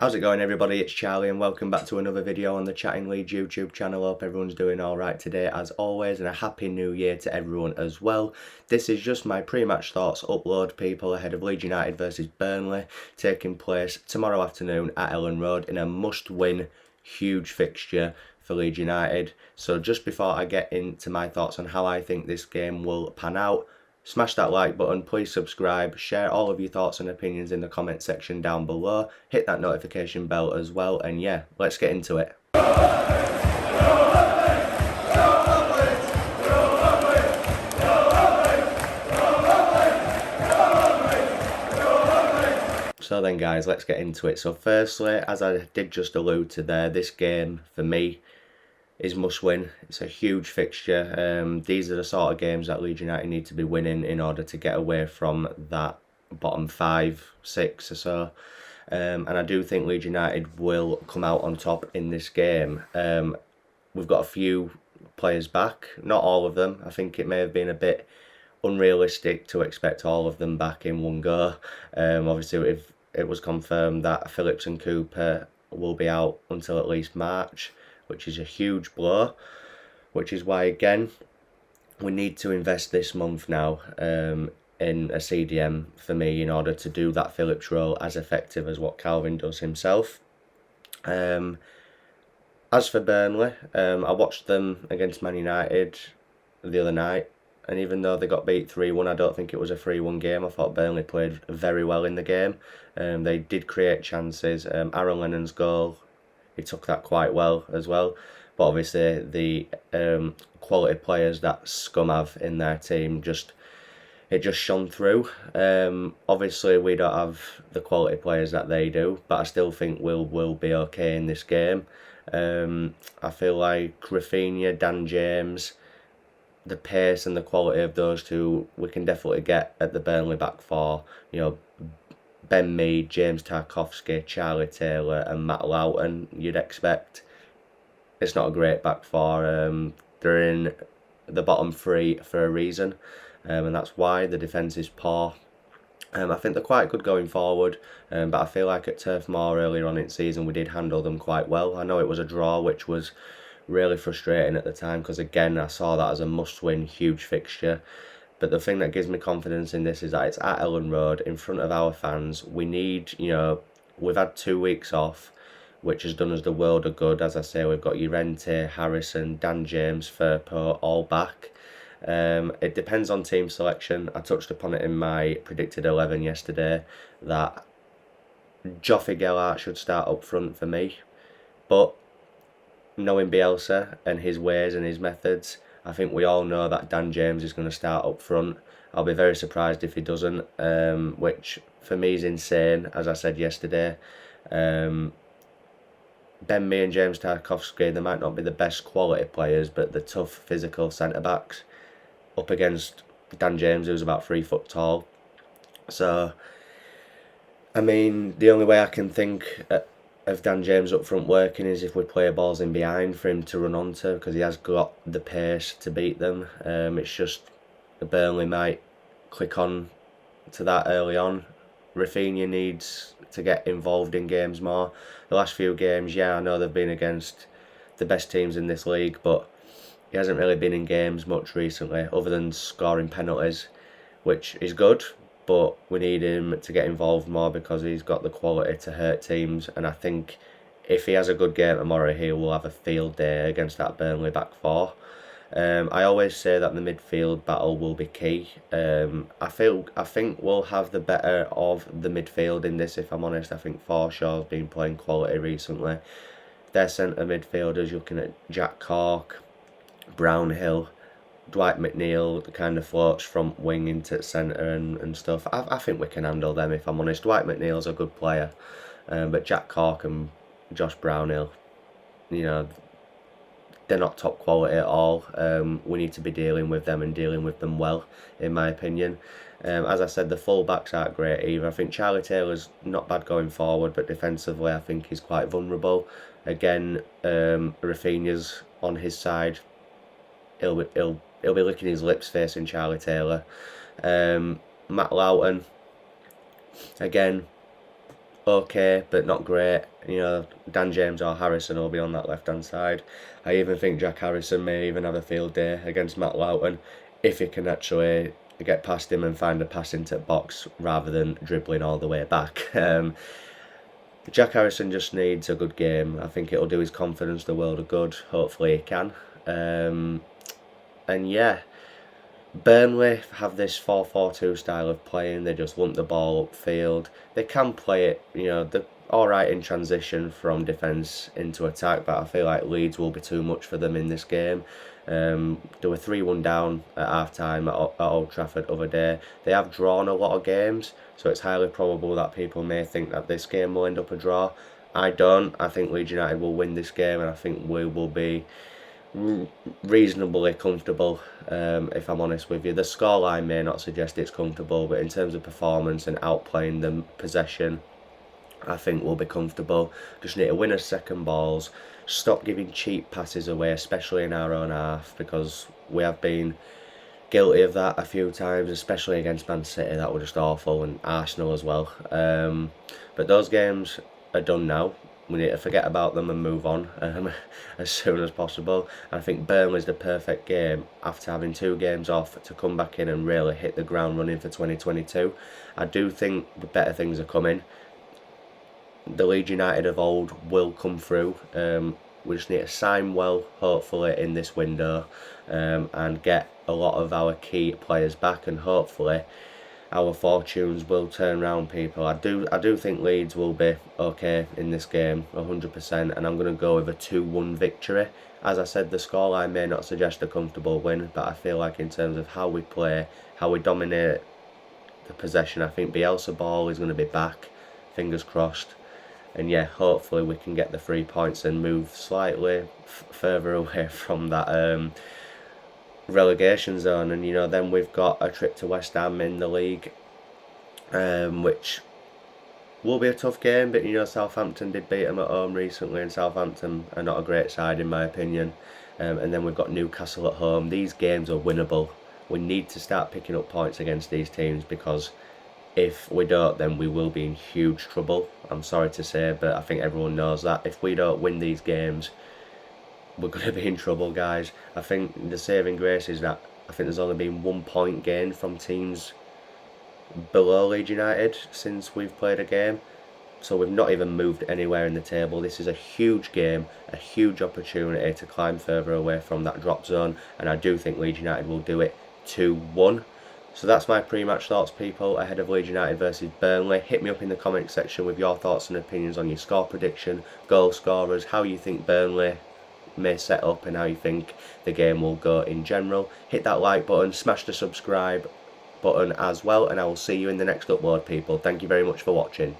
How's it going, everybody? It's Charlie and welcome back to another video on the Chatting Leeds YouTube channel. Hope everyone's doing alright today as always, and a happy new year to everyone as well. This is just my pre-match thoughts upload, people, ahead of Leeds United versus Burnley taking place tomorrow afternoon at Elland Road in a must-win huge fixture for Leeds United. So just before I get into my thoughts on how I think this game will pan out, smash that like button, please subscribe, share all of your thoughts and opinions in the comment section down below, hit that notification bell as well, and yeah, let's get into it. So then guys, let's get into it. So firstly, as I did just allude to there, this game for me is must win. It's a huge fixture. These are the sort of games that Leeds United need to be winning in order to get away from that bottom 5, 6 or so. And I do think Leeds United will come out on top in this game. We've got a few players back, not all of them. I think it may have been a bit unrealistic to expect all of them back in one go. Obviously, if it was confirmed that Phillips and Cooper will be out until at least March, which is a huge blow, which is why, again, we need to invest this month now in a CDM for me in order to do that Phillips role as effective as what Calvin does himself. As for Burnley, I watched them against Man United the other night, and even though they got beat 3-1, I don't think it was a 3-1 game. I thought Burnley played very well in the game. They did create chances. Aaron Lennon's goal, he took that quite well as well. But obviously the quality players that Scum have in their team, it just shone through. Obviously we don't have the quality players that they do, but I still think we'll be okay in this game. I feel like Rafinha, Dan James, the pace and the quality of those two, we can definitely get at the Burnley back four. You know, Ben Mead, James Tarkowski, Charlie Taylor and Matt Lowton, you'd expect. It's not a great back four. They're in the bottom 3 for a reason, and that's why the defence is poor. I think they're quite good going forward, but I feel like at Turf Moor earlier on in the season we did handle them quite well. I know it was a draw, which was really frustrating at the time because, again, I saw that as a must-win huge fixture. But the thing that gives me confidence in this is that it's at Elland Road in front of our fans. We need, we've had 2 weeks off, which has done us the world of good. As I say, we've got Llorente, Harrison, Dan James, Firpo all back. It depends on team selection. I touched upon it in my predicted 11 yesterday that Joffrey Gellart should start up front for me. But knowing Bielsa and his ways and his methods, I think we all know that Dan James is going to start up front. I'll be very surprised if he doesn't, which for me is insane, as I said yesterday. Ben Mee and James Tarkowski, they might not be the best quality players, but the tough physical centre-backs up against Dan James, who's about 3 foot tall. So, I mean, the only way I can think of Dan James up front working is if we play balls in behind for him to run onto, because he has got the pace to beat them. It's just Burnley might click on to that early on. Rafinha needs to get involved in games more. The last few games, yeah, I know they've been against the best teams in this league, but he hasn't really been in games much recently other than scoring penalties, which is good. But we need him to get involved more because he's got the quality to hurt teams. And I think if he has a good game tomorrow, he will have a field day against that Burnley back four. I always say that the midfield battle will be key. I think we'll have the better of the midfield in this, if I'm honest. I think Forshaw's been playing quality recently. Their centre midfielders, looking at Jack Cork, Brownhill, Dwight McNeil, the kind of floats from wing into centre and stuff. I think we can handle them, if I'm honest. Dwight McNeil's a good player, but Jack Cork and Josh Brownhill, they're not top quality at all. We need to be dealing with them and dealing with them well, in my opinion. As I said, the full-backs aren't great either. I think Charlie Taylor's not bad going forward, but defensively I think he's quite vulnerable. Again, Rafinha's on his side. He'll be licking his lips facing Charlie Taylor. Matt Lowton, again, okay, but not great. You know, Dan James or Harrison will be on that left-hand side. I even think Jack Harrison may even have a field day against Matt Loughton if he can actually get past him and find a pass into the box rather than dribbling all the way back. Jack Harrison just needs a good game. I think it'll do his confidence the world of good. Hopefully he can. And yeah, Burnley have this 4-4-2 style of playing. They just want the ball upfield. They can play it, you know, they're alright in transition from defence into attack, but I feel like Leeds will be too much for them in this game. They were 3-1 down at half time at Old Trafford the other day. They have drawn a lot of games, so it's highly probable that people may think that this game will end up a draw. I don't. I think Leeds United will win this game, and I think we will be reasonably comfortable, if I'm honest with you. The scoreline may not suggest it's comfortable, but in terms of performance and outplaying the possession, I think we'll be comfortable. Just need to win our second balls, stop giving cheap passes away, especially in our own half, because we have been guilty of that a few times, especially against Man City. That were just awful, and Arsenal as well. But those games are done now. We need to forget about them and move on as soon as possible. And I think Burnley's the perfect game after having 2 games off to come back in and really hit the ground running for 2022. I do think better things are coming. The Leeds United of old will come through. We just need to sign well, hopefully, in this window, and get a lot of our key players back, and hopefully our fortunes will turn around, people. I do think Leeds will be okay in this game, 100%, and I'm going to go with a 2-1 victory. As I said, the scoreline may not suggest a comfortable win, but I feel like in terms of how we play, how we dominate the possession, I think Bielsa ball is going to be back, fingers crossed. And yeah, hopefully we can get the 3 points and move slightly further away from that relegation zone. And you know, then we've got a trip to West Ham in the league, which will be a tough game, but you know, Southampton did beat them at home recently, and Southampton are not a great side in my opinion. And then we've got Newcastle at home. These games are winnable. We need to start picking up points against these teams, because if we don't, then we will be in huge trouble. I'm sorry to say, but I think everyone knows that. If we don't win these games, we're going to be in trouble, guys. I think the saving grace is that I think there's only been 1 point gained from teams below Leeds United since we've played a game. So we've not even moved anywhere in the table. This is a huge game, a huge opportunity to climb further away from that drop zone, and I do think Leeds United will do it 2-1. So that's my pre-match thoughts, people, ahead of Leeds United versus Burnley. Hit me up in the comment section with your thoughts and opinions on your score prediction, goal scorers, how you think Burnley may set up, and how you think the game will go in general. Hit that like button, smash the subscribe button as well, and I will see you in the next upload, people. Thank you very much for watching.